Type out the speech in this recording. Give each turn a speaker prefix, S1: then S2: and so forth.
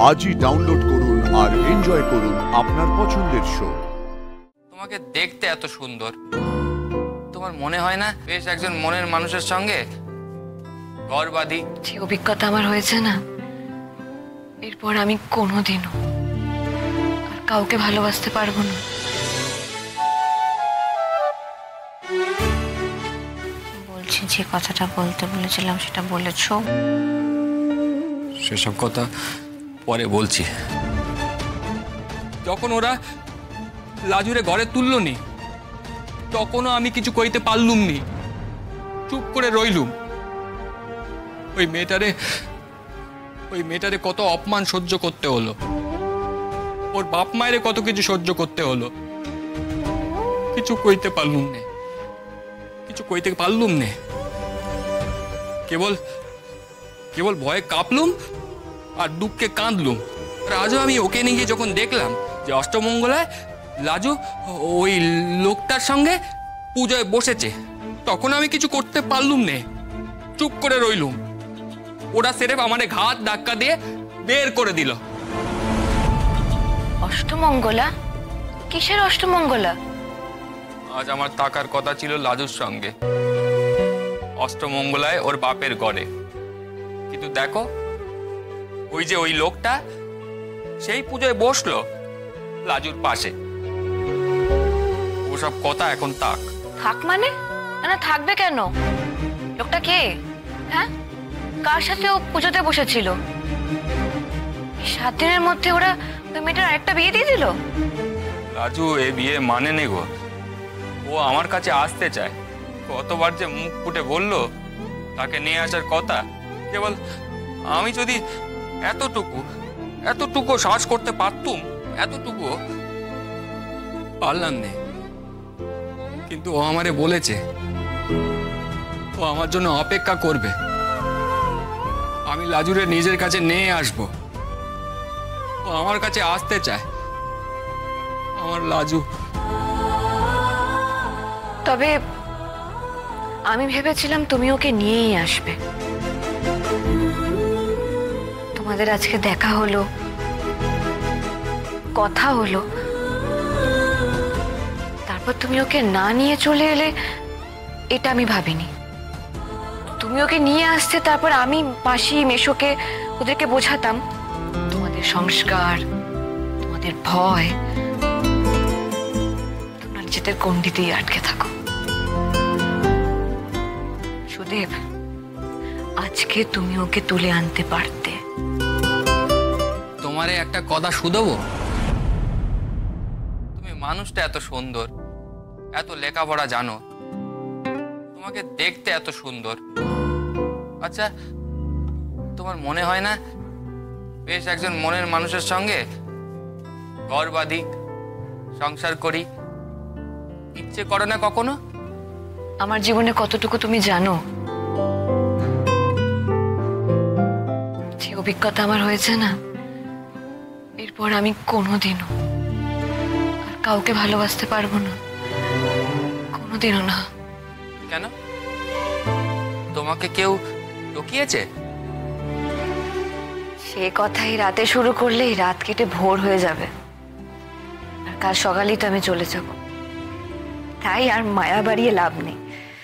S1: আজই ডাউনলোড করুন আর এনজয় করুন আপনার পছন্দের শো।
S2: তোমাকে দেখতে এত সুন্দর, তোমার মনে হয় না বেশ একজন মনের মানুষের সঙ্গে ঘর বাঁধি?
S3: যে অভিজ্ঞতা আমার হয়েছে না, এরপর আমি কোনোদিনও আর কাউকে ভালোবাসতে পারবো না। বলছি, যে কথাটা বলতে বলেছিলাম সেটা বলেছো?
S2: সেসব কথা পরে বলছি। যখন ওরা লাজুরে ঘরে তুললো নি, তখনও আমি কিছু কইতে পারলুম নি, চুপ করে রইলুম। ওই মেয়েটারে কত অপমান সহ্য করতে হলো, ওর বাপ মায়েরে কত কিছু সহ্য করতে হলো, কিছু কইতে পারলুম নে, কেবল ভয়ে কাঁপলুম আর দুঃখে কাঁদলুম। আজও আমি ওকে নিয়ে যখন দেখলাম যে অষ্টমঙ্গলায় লাজু ওই লোকটার সঙ্গে পূজায় বসেছে, তখন আমি কিছু করতে পারলুম নে, চুপ করে রইলুম। ওরা সেরেফ আমারে ঘাত ধাক্কা দিয়ে বের করে দিল।
S3: অষ্টমঙ্গলা? কিসের অষ্টমঙ্গলা?
S2: আজ আমার থাকার কথা ছিল লাজুর সঙ্গে অষ্টমঙ্গলায়, ওর বাপের ঘরে, কিন্তু দেখো ওই লোকটা সেই পুজোয় বসলো লাজুর পাশে। ওসব কথা এখন থাক
S3: মানে? না, থাকবে কেন? লোকটা কে? হ্যাঁ, কার সাথে ও পুজোতে বসেছিল? 7 দিনের মধ্যে ওরা ওই মেয়েটার আরেকটা বিয়ে দিয়ে দিল।
S2: লাজু এ বিয়ে মানে নে গো। ও আমার কাছে আসতে চায়, কতবার যে মুখ ফুটে বললো তাকে নিয়ে আসার কথা। কেবল আমি যদি এতটুকু সাহস করতে পারতুম, এতটুকু পারলাম না। কিন্তু ও আমারে বলেছে ও আমার জন্য অপেক্ষা করবে, আমি লাজুরে নিজের কাছে নিয়ে আসবো। ও আমার কাছে আসতে চায়, আমার লাজু।
S3: তবে আমি ভেবেছিলাম তুমি ওকে নিয়েই আসবে। তোমাদের আজকে দেখা হলো, কথা হলো, তারপর তুমি ওকে না নিয়ে চলে এলে, এটা আমি ভাবিনি। তুমি ওকে নিয়ে আসতে, তারপর আমি মাসি মেশোকে ওদেরকে বোঝাতাম তোমাদের সংস্কার, তোমাদের ভয়, তোমরা নিজেদের গণ্ডিতেই আটকে থাকো। সুদেব, আজকে তুমি ওকে তুলে আনতে পারতে।
S2: তোমারে একটা কথা শুধবো, তুমি মানুষটা এত সুন্দর, এত লেখাপড়া জানো, তোমাকে দেখতে এত সুন্দর। আচ্ছা, তোমার মনে হয় না বেশ একজন মনের মানুষের সঙ্গে ঘর বাঁধি, সংসার করি? ইচ্ছে করো না কখনো?
S3: আমার জীবনে কতটুকু তুমি জানো? যে অভিজ্ঞতা আমার হয়েছে না, এরপর আমি কোনোদিনও আর কাউকে ভালোবাসতে পারবো না, কোনোদিনও না।
S2: কেন? তোমাকে কেউ লুকিয়েছে?
S3: সে কথাই রাতে শুরু করলেই রাত কেটে ভোর হয়ে যাবে, আর কাল সকালেই তো আমি চলে যাব। তাই আর মায়া বাড়িয়ে লাভ নেই।